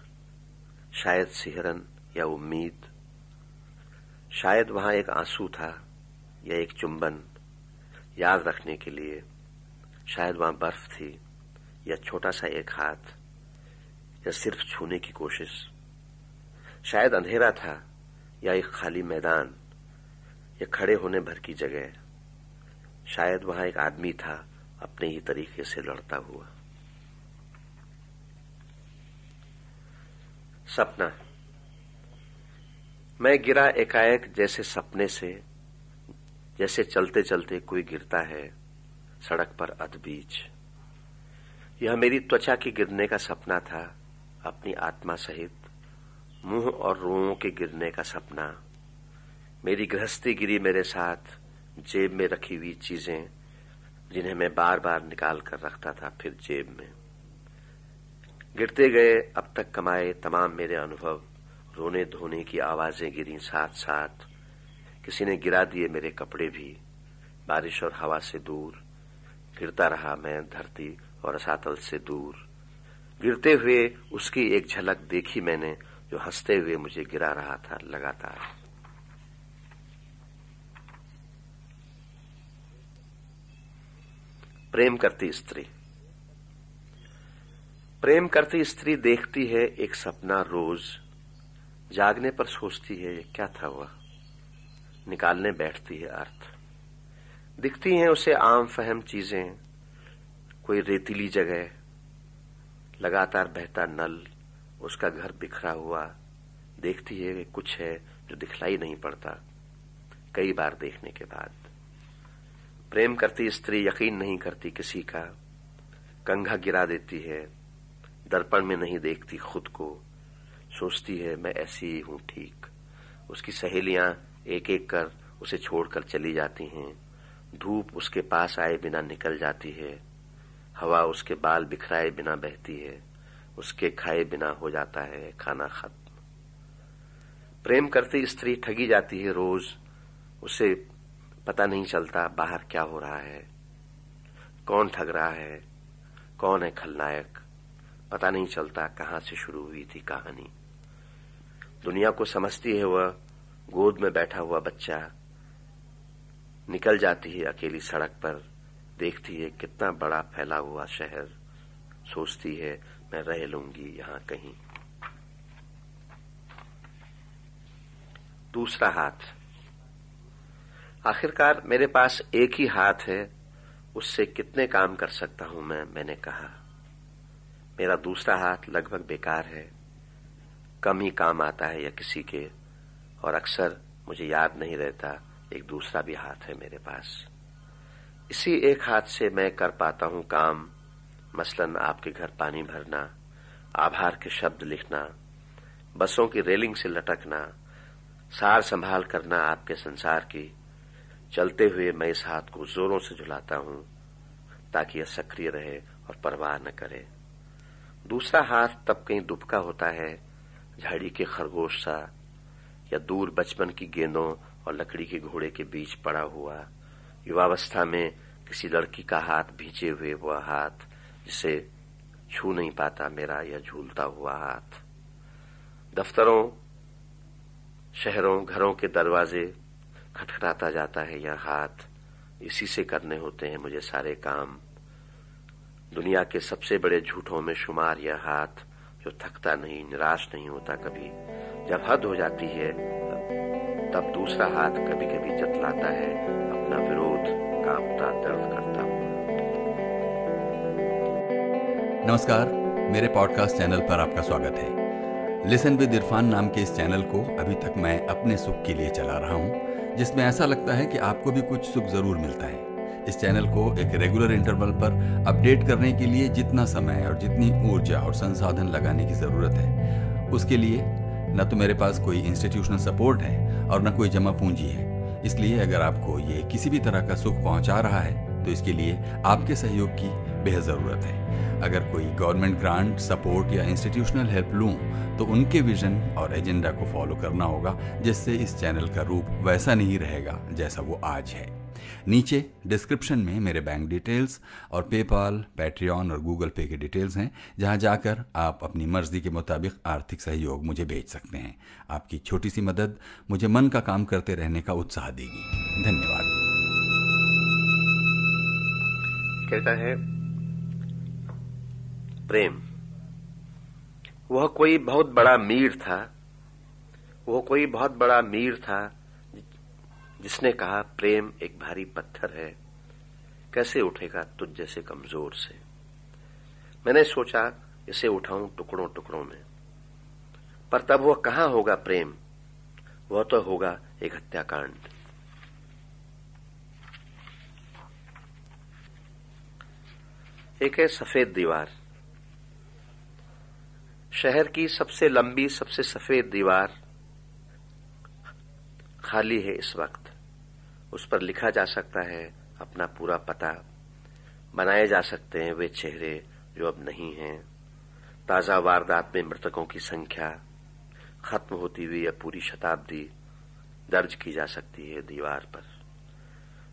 शायद सिहरन या उम्मीद। शायद वहां एक आंसू था या एक चुंबन याद रखने के लिए। शायद वहां बर्फ थी या छोटा सा एक हाथ या सिर्फ छूने की कोशिश। शायद अंधेरा था या एक खाली मैदान या खड़े होने भर की जगह। शायद वहां एक आदमी था अपने ही तरीके से लड़ता हुआ। सपना। मैं गिरा एकाएक जैसे सपने से, जैसे चलते चलते कोई गिरता है सड़क पर अधबीच। यह मेरी त्वचा के गिरने का सपना था, अपनी आत्मा सहित, मुंह और रोओं के गिरने का सपना। मेरी गृहस्थी गिरी मेरे साथ, जेब में रखी हुई चीजें जिन्हें मैं बार बार निकाल कर रखता था फिर जेब में। गिरते गए अब तक कमाए तमाम मेरे अनुभव, रोने धोने की आवाजें गिरी साथ साथ। किसी ने गिरा दिए मेरे कपड़े भी, बारिश और हवा से दूर। गिरता रहा मैं धरती और रसातल से दूर। गिरते हुए उसकी एक झलक देखी मैंने, जो हंसते हुए मुझे गिरा रहा था लगातार। प्रेम करती स्त्री। प्रेम करती स्त्री देखती है एक सपना रोज, जागने पर सोचती है क्या था वह, निकालने बैठती है अर्थ। दिखती हैं उसे आम फहम चीजें, कोई रेतीली जगह, लगातार बहता नल, उसका घर बिखरा हुआ। देखती है कि कुछ है जो दिखलाई नहीं पड़ता कई बार देखने के बाद। प्रेम करती स्त्री यकीन नहीं करती किसी का, कंघा गिरा देती है, दर्पण में नहीं देखती खुद को, सोचती है मैं ऐसी ही हूं ठीक, उसकी सहेलियां एक एक कर उसे छोड़कर चली जाती हैं। धूप उसके पास आए बिना निकल जाती है। हवा उसके बाल बिखराए बिना बहती है। उसके खाए बिना हो जाता है खाना खत्म। प्रेम करती स्त्री ठगी जाती है रोज। उसे पता नहीं चलता बाहर क्या हो रहा है, कौन ठग रहा है, कौन है खलनायक। पता नहीं चलता कहां से शुरू हुई थी कहानी। दुनिया को समझती है वह गोद में बैठा हुआ बच्चा। निकल जाती है अकेली सड़क पर, देखती है कितना बड़ा फैला हुआ शहर। सोचती है मैं रह लूंगी यहां कहीं। दूसरा हाथ। आखिरकार मेरे पास एक ही हाथ है, उससे कितने काम कर सकता हूं मैंने कहा। मेरा दूसरा हाथ लगभग बेकार है, कम ही काम आता है या किसी के, और अक्सर मुझे याद नहीं रहता एक दूसरा भी हाथ है मेरे पास। इसी एक हाथ से मैं कर पाता हूं काम, मसलन आपके घर पानी भरना, आभार के शब्द लिखना, बसों की रेलिंग से लटकना, सार संभाल करना आपके संसार की। चलते हुए मैं इस हाथ को जोरों से झुलाता हूं ताकि यह सक्रिय रहे और परवाह न करे। दूसरा हाथ तब कहीं दुबका होता है, झाड़ी के खरगोश सा, या दूर बचपन की गेंदों और लकड़ी के घोड़े के बीच पड़ा हुआ। युवावस्था में किसी लड़की का हाथ भींचे हुए वह हाथ जिसे छू नहीं पाता मेरा यह झूलता हुआ हाथ। दफ्तरों, शहरों, घरों के दरवाजे खटखटाता जाता है यह हाथ। इसी से करने होते हैं मुझे सारे काम। दुनिया के सबसे बड़े झूठों में शुमार यह हाथ, जो थकता नहीं, निराश नहीं होता कभी। जब हद हो जाती है तब दूसरा हाथ कभी कभी जतलाता है अपना विरोध, कांपता, दर्द करता हुआ। नमस्कार, मेरे पॉडकास्ट चैनल पर आपका स्वागत है। लिसन विद इरफान नाम के इस चैनल को अभी तक मैं अपने सुख के लिए चला रहा हूँ, जिसमें ऐसा लगता है कि आपको भी कुछ सुख जरूर मिलता है। इस चैनल को एक रेगुलर इंटरवल पर अपडेट करने के लिए जितना समय और जितनी ऊर्जा और संसाधन लगाने की जरूरत है, उसके लिए न तो मेरे पास कोई इंस्टीट्यूशनल सपोर्ट है और न कोई जमा पूंजी है। इसलिए अगर आपको ये किसी भी तरह का सुख पहुंचा रहा है तो इसके लिए आपके सहयोग की बेहद ज़रूरत है। अगर कोई गवर्नमेंट ग्रांट, सपोर्ट या इंस्टीट्यूशनल हेल्प लूं तो उनके विजन और एजेंडा को फॉलो करना होगा, जिससे इस चैनल का रूप वैसा नहीं रहेगा जैसा वो आज है। नीचे डिस्क्रिप्शन में मेरे बैंक डिटेल्स और पेपाल, पैट्रियन और गूगल पे के डिटेल्स हैं, जहां जाकर आप अपनी मर्जी के मुताबिक आर्थिक सहयोग मुझे भेज सकते हैं। आपकी छोटी सी मदद मुझे मन का काम करते रहने का उत्साह देगी। धन्यवाद। कहता है प्रेम। वह कोई बहुत बड़ा मीर था, जिसने कहा प्रेम एक भारी पत्थर है, कैसे उठेगा तुझ जैसे कमजोर से। मैंने सोचा इसे उठाऊं टुकड़ों टुकड़ों में, पर तब वह कहां होगा प्रेम, वह तो होगा एक हत्याकांड। एक है सफेद दीवार। शहर की सबसे लंबी, सबसे सफेद दीवार खाली है इस वक्त। उस पर लिखा जा सकता है अपना पूरा पता, बनाए जा सकते हैं वे चेहरे जो अब नहीं हैं, ताजा वारदात में मृतकों की संख्या, खत्म होती हुई या पूरी शताब्दी दर्ज की जा सकती है दीवार पर।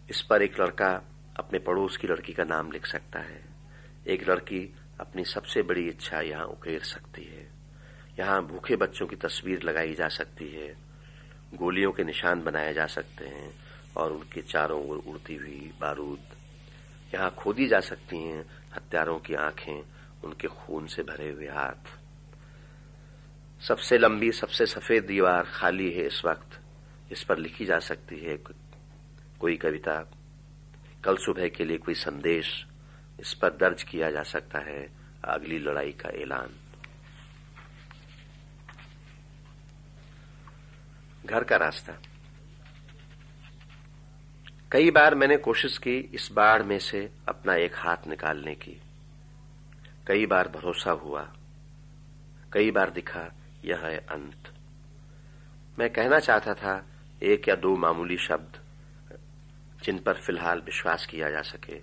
इस पर एक लड़का अपने पड़ोस की लड़की का नाम लिख सकता है। एक लड़की अपनी सबसे बड़ी इच्छा यहां उकेर सकती है। यहां भूखे बच्चों की तस्वीर लगाई जा सकती है, गोलियों के निशान बनाए जा सकते हैं और उनके चारों ओर उड़ती हुई बारूद। यहां खोदी जा सकती हैं हत्यारों की आंखें, उनके खून से भरे हुए हाथ। सबसे लंबी, सबसे सफेद दीवार खाली है इस वक्त। इस पर लिखी जा सकती है कोई कविता, कल सुबह के लिए कोई संदेश। इस पर दर्ज किया जा सकता है अगली लड़ाई का ऐलान। घर का रास्ता। कई बार मैंने कोशिश की इस बाढ़ में से अपना एक हाथ निकालने की। कई बार भरोसा हुआ, कई बार दिखा यह है अंत। मैं कहना चाहता था एक या दो मामूली शब्द जिन पर फिलहाल विश्वास किया जा सके,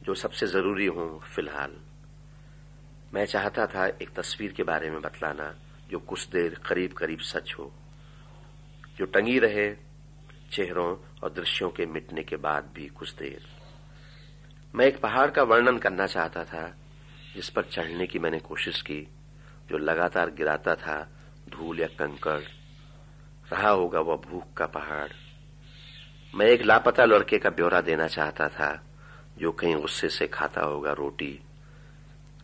जो सबसे जरूरी हो फिलहाल। मैं चाहता था एक तस्वीर के बारे में बतलाना जो कुछ देर करीब करीब सच हो, जो टंगी रहे चेहरों और दृश्यों के मिटने के बाद भी कुछ देर। मैं एक पहाड़ का वर्णन करना चाहता था जिस पर चढ़ने की मैंने कोशिश की, जो लगातार गिराता था धूल या कंकड़। रहा होगा वह भूख का पहाड़। मैं एक लापता लड़के का ब्यौरा देना चाहता था जो कहीं गुस्से से खाता होगा रोटी,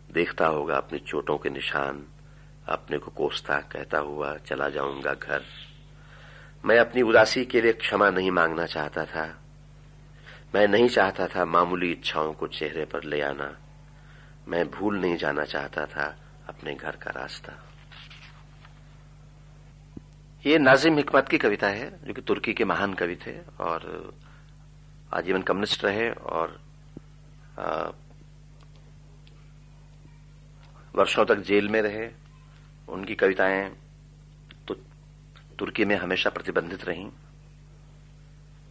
देखता होगा अपनी चोटों के निशान, अपने को कोसता कहता हुआ चला जाऊंगा घर। मैं अपनी उदासी के लिए क्षमा नहीं मांगना चाहता था। मैं नहीं चाहता था मामूली इच्छाओं को चेहरे पर ले आना। मैं भूल नहीं जाना चाहता था अपने घर का रास्ता। ये नाजिम हिकमत की कविता है, जो कि तुर्की के महान कवि थे और आजीवन कम्युनिस्ट रहे और वर्षों तक जेल में रहे। उनकी कविताएं तो तुर्की में हमेशा प्रतिबंधित रहीं।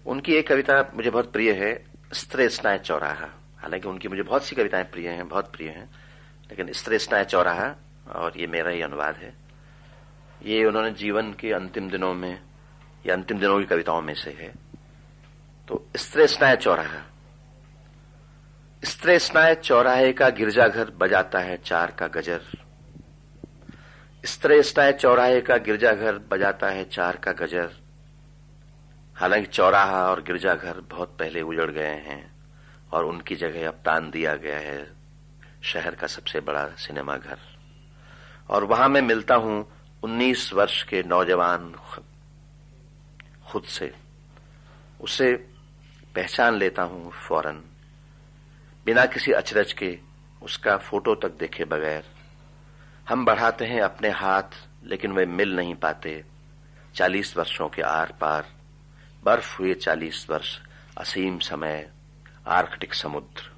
उनकी एक कविता मुझे बहुत प्रिय है, स्त्रेस्नाय चौराहा। हालांकि उनकी मुझे बहुत सी कविताएं प्रिय हैं, बहुत प्रिय हैं, लेकिन स्त्रेस्नाय चौराहा, और ये मेरा ही अनुवाद है। ये उन्होंने जीवन के अंतिम दिनों में, या अंतिम दिनों की कविताओं में से है। तो स्त्रेस्नाय चौराहा। स्त्रेस्नाय चौराहे का गिरजाघर बजाता है 4 का गजर। स्त्रेस्नाय चौराहे का गिरजाघर बजाता है 4 का गजर। हालांकि चौराहा और गिरजाघर बहुत पहले उजड़ गए हैं और उनकी जगह अब तान दिया गया है शहर का सबसे बड़ा सिनेमा घर। और वहां मैं मिलता हूं 19 वर्ष के नौजवान खुद से। उसे पहचान लेता हूं फौरन, बिना किसी अचरज के, उसका फोटो तक देखे बगैर। हम बढ़ाते हैं अपने हाथ, लेकिन वे मिल नहीं पाते। 40 वर्षों के आर पार बर्फ हुए 40 वर्ष, असीम समय, आर्कटिक समुद्र।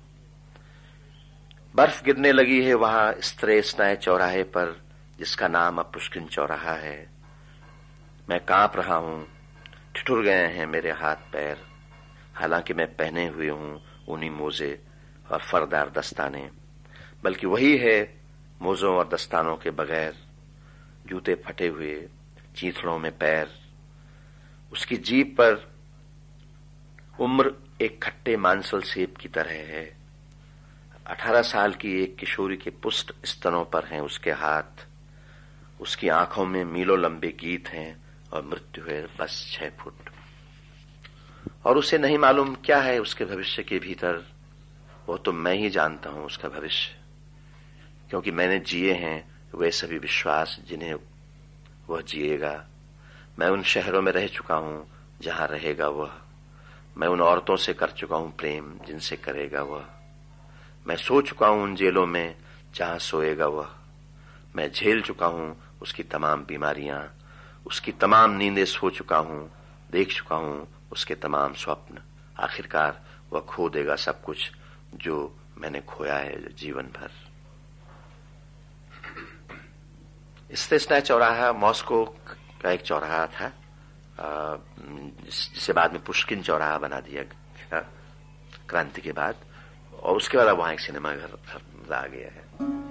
बर्फ गिरने लगी है वहां स्त्रेस्नाय चौराहे पर, जिसका नाम अब पुष्किन चौराहा है। मैं कांप रहा हूं, ठिठुर गए हैं मेरे हाथ पैर, हालांकि मैं पहने हुए हूं ऊनी मोजे और फरदार दस्ताने। बल्कि वही है मोजों और दस्तानों के बगैर, जूते फटे हुए, चीथड़ों में पैर। उसकी जीभ पर उम्र एक खट्टे मांसल सेब की तरह है। 18 साल की एक किशोरी के पुष्ट स्तनों पर हैं उसके हाथ। उसकी आंखों में मीलों लंबे गीत हैं और मृत्यु है बस 6 फुट। और उसे नहीं मालूम क्या है उसके भविष्य के भीतर। वो तो मैं ही जानता हूं उसका भविष्य, क्योंकि मैंने जिए हैं वे सभी विश्वास जिन्हें वह जिएगा। मैं उन शहरों में रह चुका हूं जहां रहेगा वह। मैं उन औरतों से कर चुका हूं प्रेम जिनसे करेगा वह। मैं सो चुका हूं उन जेलों में जहां सोएगा वह। मैं झेल चुका हूं उसकी तमाम बीमारियां, उसकी तमाम नींदें सो चुका हूं, देख चुका हूं उसके तमाम स्वप्न। आखिरकार वह खो देगा सब कुछ जो मैंने खोया है जीवन भर। स्त्रेस्नाय चौराहा मॉस्को का एक चौराहा था, जिसे बाद में पुष्किन चौराहा बना दिया गया क्रांति के बाद, और उसके बाद वहां एक सिनेमा घर आ गया है।